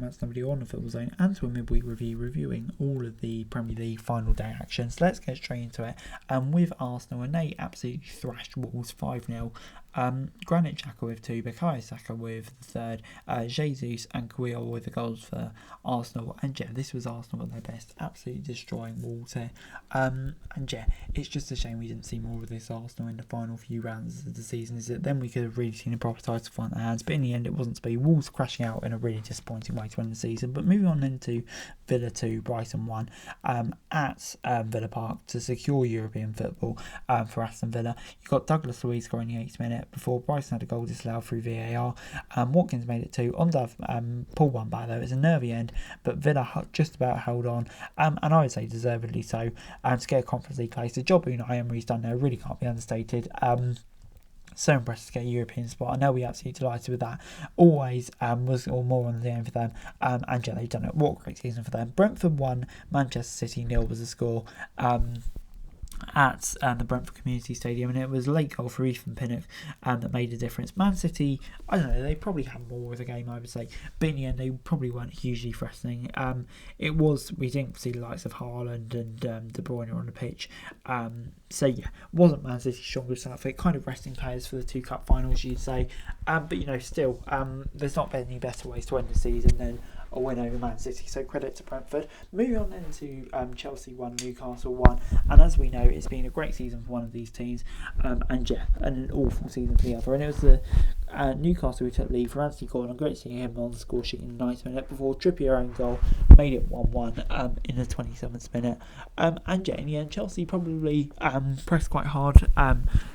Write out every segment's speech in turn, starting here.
from Aston on the Football Zone and to a midweek review reviewing all of the Premier League final day actions. Let's get straight into it. With Arsenal, and they absolutely thrashed Wolves 5-0. Granit Xhaka with 2, Bukayo Saka with the 3rd, Jesus and Kouyaté with the goals for Arsenal. And yeah, this was Arsenal at their best, absolutely destroying Wolves here. And yeah, it's just a shame we didn't see more of this Arsenal in the final few rounds of the season. Is that then we could have really seen a proper title fight in their hands, but in the end it wasn't to be. Wolves crashing out in a really disappointing way to end the season. But moving on into Villa 2, Brighton 1 at Villa Park to secure European football for Aston Villa. You got Douglas Luiz scoring the 8th minute before Brighton had a goal disallowed through VAR. Watkins made it 2. Ondav pulled one back though. It was a nervy end, but Villa just about held on, and I would say deservedly so, to get a Conference League place. The job Unai Emery's done there really can't be understated. So impressed to get a European spot. I know we're absolutely delighted with that. Always was or more on the end for them. And yeah, they've done it. What a great season for them. Brentford 1, Manchester City 0 was the score. At the Brentford Community Stadium, and it was a late goal for Ethan Pinnock that made a difference. Man City, I don't know, they probably had more of the game, I would say, but in the end they probably weren't hugely threatening. We didn't see the likes of Haaland and De Bruyne on the pitch, so yeah, wasn't Man City's strongest outfit, kind of resting players for the 2 cup finals, you'd say, but still, there's not been any better ways to end the season than a win over Man City, so credit to Brentford. Moving on then to Chelsea 1, Newcastle 1, and as we know, it's been a great season for one of these teams, and yeah, and an awful season for the other. And it was the Newcastle who took lead from Anthony Gordon. Great seeing him on the score sheet in the 9th minute before Trippier own goal made it 1-1 in the 27th minute. And yeah, in the end, Chelsea probably pressed quite hard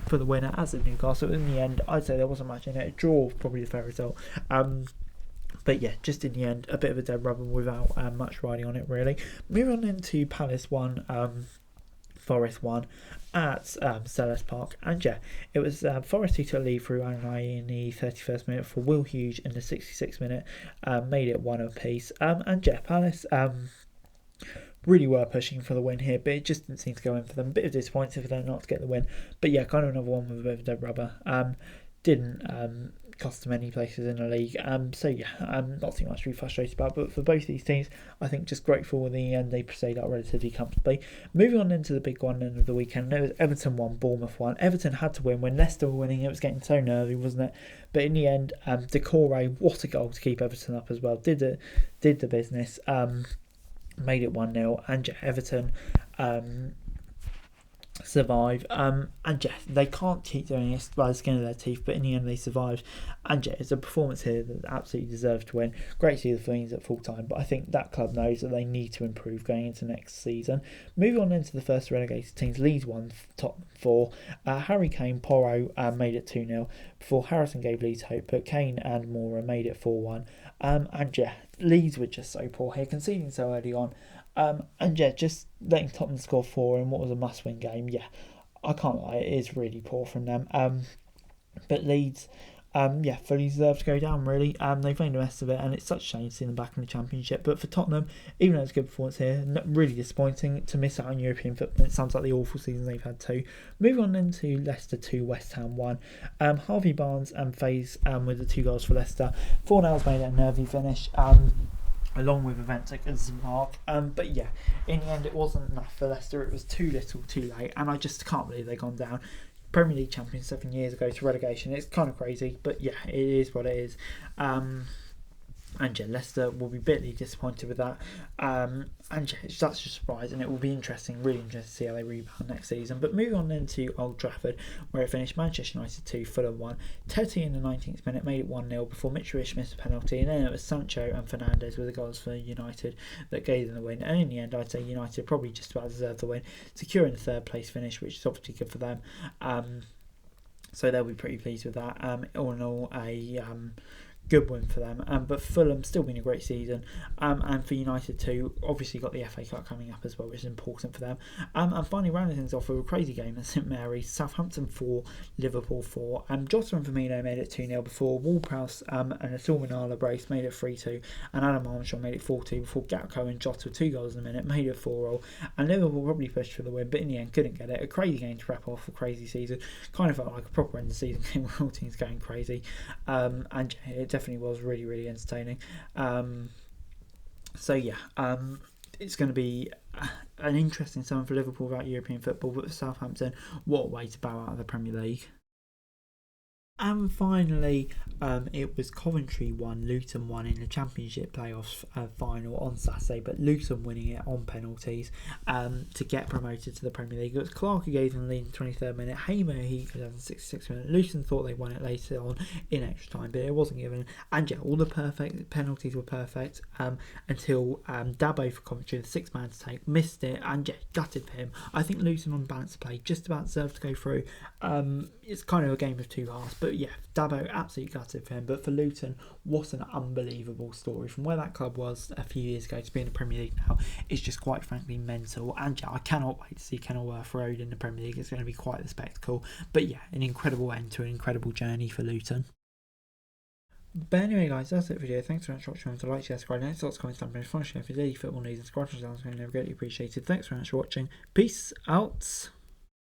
for the winner, as did Newcastle. In the end, I'd say there wasn't much in it. A draw was probably the fair result. But yeah, just in the end, a bit of a dead rubber without much riding on it, really. Moving on into Palace 1, Forest 1 at Selhurst Park. And yeah, it was Forest who took lead through Anai in the 31st minute for Will Hughes in the 66th minute. Made it 1 apiece. And yeah, Palace really were pushing for the win here, but it just didn't seem to go in for them. A bit of disappointing for them not to get the win. But yeah, kind of another one with a bit of a dead rubber. Didn't cost them any places in the league. So yeah, not too much to be frustrated about. But for both these teams, I think just grateful in the end they stayed up relatively comfortably. Moving on into the big one end of the weekend, there was Everton 1, Bournemouth 1. Everton had to win when Leicester were winning. It was getting so nervy, wasn't it? But in the end, Decore, what a goal to keep Everton up as well. Did the business. Made it 1-0, and yeah, Everton survive, and yeah, they can't keep doing this by the skin of their teeth, but in the end they survived. And yeah, it's a performance here that absolutely deserves to win. Great to see the Flames at full time, but I think that club knows that they need to improve going into next season. Moving on into the first relegated teams, Leeds won top 4. Harry Kane, Porro made it 2-0 before Harrison gave Leeds hope, but Kane and Moura made it 4-1. And yeah, Leeds were just so poor here, conceding so early on. And yeah, just letting Tottenham score 4 in what was a must-win game. Yeah, I can't lie, it is really poor from them. But Leeds, fully deserved to go down, really. They've made the best of it, and it's such a shame to see them back in the Championship. But for Tottenham, even though it's a good performance here, really disappointing to miss out on European football. It sounds like the awful season they've had too. Moving on into Leicester 2, West Ham 1. Harvey Barnes and Faze with the 2 goals for Leicester. Fornell's made it a nervy finish. Along with events like Mark. But yeah, in the end it wasn't enough for Leicester. It was too little, too late, and I just can't believe they've gone down. Premier League champions 7 years ago to relegation. It's kind of crazy, but yeah, it is what it is. And yeah, Leicester will be bitterly disappointed with that. And yeah, it's such a surprise, and it will be interesting, really interesting to see how they rebound next season. But moving on into Old Trafford, where it finished Manchester United 2, Fulham 1. Tete in the 19th minute made it 1-0 before Mitrovic missed a penalty, and then it was Sancho and Fernandes with the goals for United that gave them the win. And in the end, I'd say United probably just about deserved the win, securing the 3rd place finish, which is obviously good for them. So they'll be pretty pleased with that. All in all, a good win for them, but Fulham still been a great season, and for United too, obviously got the FA Cup coming up as well, which is important for them. And finally rounding things off with a crazy game at St Mary's, Southampton 4, Liverpool 4. Jota and Firmino made it 2-0 before Ward-Prowse and a Silmanala brace made it 3-2, and Adam Armstrong made it 4-2 before Gakpo and Jota with 2 goals in a minute made it 4-0, and Liverpool probably pushed for the win, but in the end couldn't get it. A crazy game to wrap off a crazy season. Kind of felt like a proper end of season game where all teams going crazy, and it definitely was really, really entertaining. So yeah, it's going to be an interesting summer for Liverpool about European football, but for Southampton, what a way to bow out of the Premier League. And finally, it was Coventry 1, Luton 1 in the Championship playoffs final on Saturday, but Luton winning it on penalties to get promoted to the Premier League. It was Clark who gave them the lead in the 23rd minute, Hamer he got in the 66th minute. Luton thought they won it later on in extra time, but it wasn't given. And yeah, all the perfect penalties were perfect until Dabo for Coventry, the sixth man to take, missed it, and yeah, gutted for him. I think Luton on balance of play just about deserved to go through. It's kind of a game of two halves, but yeah, Dabo absolutely gutted for him. But for Luton, what an unbelievable story. From where that club was a few years ago to be in the Premier League now, it's just quite frankly mental. And yeah, I cannot wait to see Kenilworth Road in the Premier League. It's going to be quite the spectacle. But yeah, an incredible end to an incredible journey for Luton. But anyway, guys, that's it for the video. Thanks very much for watching. If you like, share, subscribe, next lots of comments down below. If you want to share for daily football news and squad results, I'm never greatly appreciated. Thanks very much for watching. Peace out.